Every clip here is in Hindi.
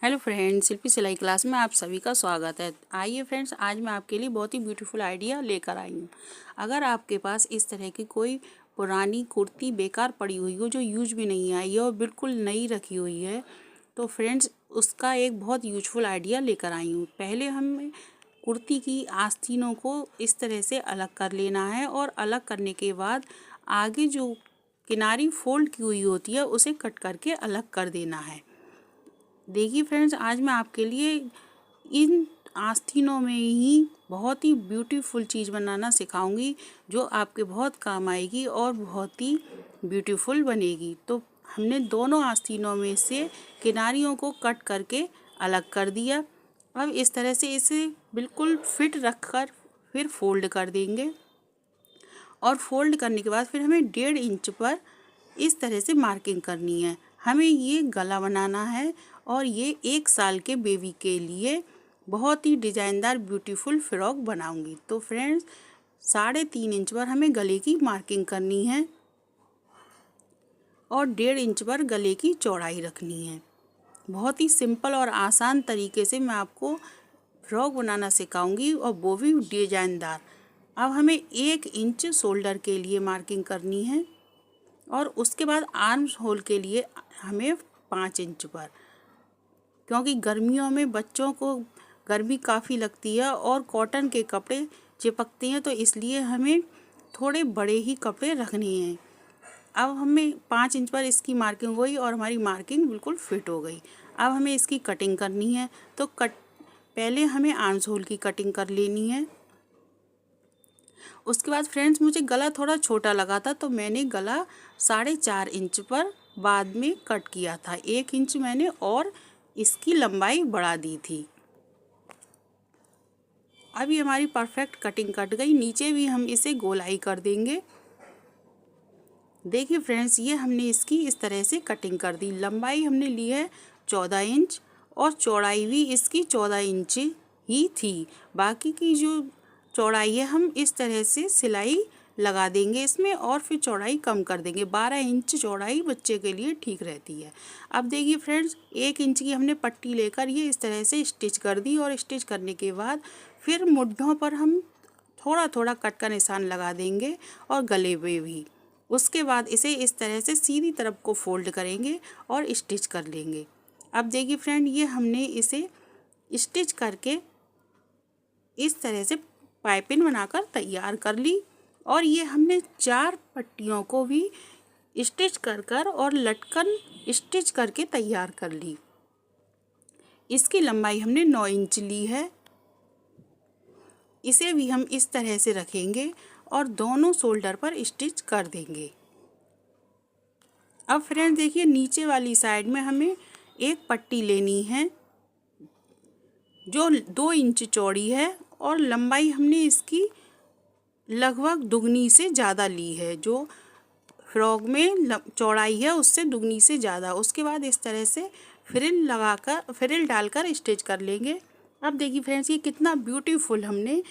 हेलो फ्रेंड्स, शिल्पी सिलाई क्लास में आप सभी का स्वागत है। आइए फ्रेंड्स, आज मैं आपके लिए बहुत ही ब्यूटीफुल आइडिया लेकर आई हूँ। अगर आपके पास इस तरह की कोई पुरानी कुर्ती बेकार पड़ी हुई हो जो यूज भी नहीं आई है और बिल्कुल नई रखी हुई है, तो फ्रेंड्स उसका एक बहुत यूजफुल आइडिया लेकर आई हूँ। पहले हमें कुर्ती की आस्तीनों को इस तरह से अलग कर लेना है और अलग करने के बाद आगे जो किनारी फोल्ड की हुई होती है उसे कट करके अलग कर देना है। देखिए फ्रेंड्स, आज मैं आपके लिए इन आस्तीनों में ही बहुत ही ब्यूटीफुल चीज़ बनाना सिखाऊंगी जो आपके बहुत काम आएगी और बहुत ही ब्यूटीफुल बनेगी। तो हमने दोनों आस्तीनों में से किनारियों को कट करके अलग कर दिया। अब इस तरह से इसे बिल्कुल फिट रखकर फिर फोल्ड कर देंगे और फोल्ड करने के बाद फिर हमें 1.5 इंच पर इस तरह से मार्किंग करनी है। हमें ये गला बनाना है और ये 1 साल के बेबी के लिए बहुत ही डिज़ाइनदार ब्यूटीफुल फ्रॉक बनाऊंगी। तो फ्रेंड्स, 3.5 इंच पर हमें गले की मार्किंग करनी है और 1.5 इंच पर गले की चौड़ाई रखनी है। बहुत ही सिंपल और आसान तरीके से मैं आपको फ्रॉक बनाना सिखाऊंगी और वो भी डिज़ाइनदार। अब हमें 1 इंच शोल्डर के लिए मार्किंग करनी है और उसके बाद आर्म्स होल के लिए हमें 5 इंच पर, क्योंकि गर्मियों में बच्चों को गर्मी काफ़ी लगती है और कॉटन के कपड़े चिपकते हैं, तो इसलिए हमें थोड़े बड़े ही कपड़े रखने हैं। अब हमें 5 इंच पर इसकी मार्किंग हुई और हमारी मार्किंग बिल्कुल फिट हो गई। अब हमें इसकी कटिंग करनी है, तो पहले हमें आर्म्स होल की कटिंग कर लेनी है। उसके बाद फ्रेंड्स, मुझे गला थोड़ा छोटा लगा था तो मैंने गला 4.5 इंच पर बाद में कट किया था। 1 इंच मैंने और इसकी लंबाई बढ़ा दी थी। अभी हमारी परफेक्ट कटिंग कट गई। नीचे भी हम इसे गोलाई कर देंगे। देखिए फ्रेंड्स, ये हमने इसकी इस तरह से कटिंग कर दी। लंबाई हमने ली है 14 इंच और चौड़ाई भी इसकी 14 इंच ही थी। बाकी की जो चौड़ाई है हम इस तरह से सिलाई लगा देंगे इसमें और फिर चौड़ाई कम कर देंगे। 12 इंच चौड़ाई बच्चे के लिए ठीक रहती है। अब देखिए फ्रेंड्स, 1 इंच की हमने पट्टी लेकर ये इस तरह से स्टिच कर दी और स्टिच करने के बाद फिर मुड्ढों पर हम थोड़ा थोड़ा कट का निशान लगा देंगे और गले पे भी। उसके बाद इसे इस तरह से सीधी तरफ को फोल्ड करेंगे और स्टिच कर लेंगे। अब देखिए फ्रेंड, ये हमने इसे स्टिच करके इस तरह से पाइपिंग बनाकर तैयार कर ली और ये हमने 4 पट्टियों को भी स्टिच कर और लटकन स्टिच करके तैयार कर ली। इसकी लंबाई हमने 9 इंच ली है। इसे भी हम इस तरह से रखेंगे और दोनों शोल्डर पर स्टिच कर देंगे। अब फ्रेंड देखिए, नीचे वाली साइड में हमें एक पट्टी लेनी है जो 2 इंच चौड़ी है और लंबाई हमने इसकी लगभग दुगनी से ज़्यादा ली है। जो फ्रॉक में चौड़ाई है उससे दुगनी से ज़्यादा। उसके बाद इस तरह से फ्रिल डालकर स्टिच कर लेंगे। अब देखिए फ्रेंड्स, ये कितना ब्यूटीफुल हमने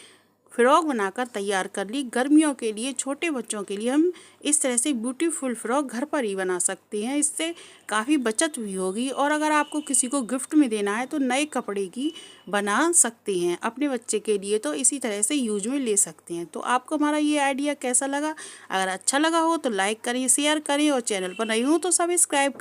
फ्रॉक बनाकर तैयार कर ली। गर्मियों के लिए, छोटे बच्चों के लिए हम इस तरह से ब्यूटीफुल फ्रॉक घर पर ही बना सकते हैं। इससे काफ़ी बचत भी होगी और अगर आपको किसी को गिफ्ट में देना है तो नए कपड़े की बना सकते हैं अपने बच्चे के लिए, तो इसी तरह से यूज में ले सकते हैं। तो आपको हमारा ये आइडिया कैसा लगा? अगर अच्छा लगा हो तो लाइक करें, शेयर करें और चैनल पर नए हो तो सब्सक्राइब